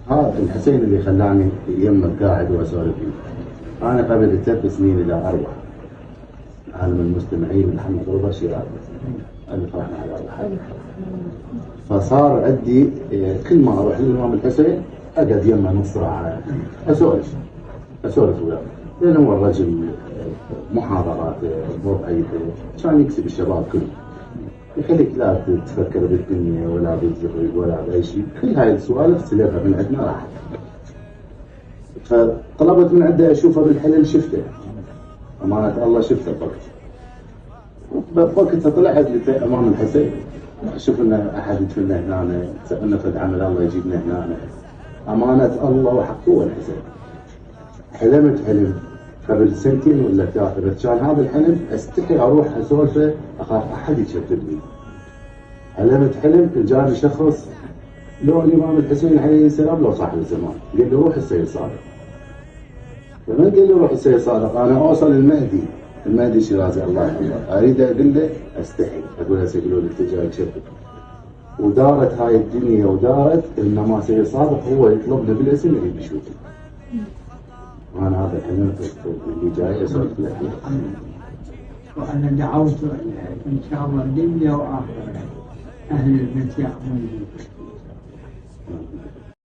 هذا الحسين اللي خلاني يمه قاعد واسولف فيه. انا قبل 3 سنين الى 4 عالم المستمعين محمد رضا شيرازي الف رحمه على روحه. فصار عندي كل ما اروح للامام الحسين اقعد يمه نص ساعه اسولف وياه، لان هو الرجل محاضراته وضعيته كان يكسب الشباب كله، يخليك لا تفكر بالدنيا ولا بالزهق ولا باي شيء. كل هاي السوالف سلبها من عندنا راحت. فطلبت من عنده اشوفه بالحلم، شفته امانه الله، شفته بوقتها طلعت لي امام الحسين اشوف ان احد يدفننا هنا، سالنا فد عمل الله يجيبنا هنا، امانه الله وحق هو الحسين. حلمت حلم قبل 2 ولا 3، بس كان هذا الحلم استحي اروح اسولفه، اخاف احد يشتتني. حلمت حلم جاني شخص لو الامام الحسين عليه السلام لو صاحب الزمان، قال له روح السيد صادق. فمن قال له روح السيد صادق؟ انا اوصل المهدي شيرازي الله يحفظه، اريد اقول له استحي، اقول هسه يقولوا لك تجاي تشبك. ودارت هاي الدنيا ودارت، انما سيد صادق هو يطلبنا بالاسم يريد يشوفه. وانا هذا الحلم اللي جاي اسولف لك. وأنا دعوت إن شاء الله دنيا وآخرة أهل البيت يأخذون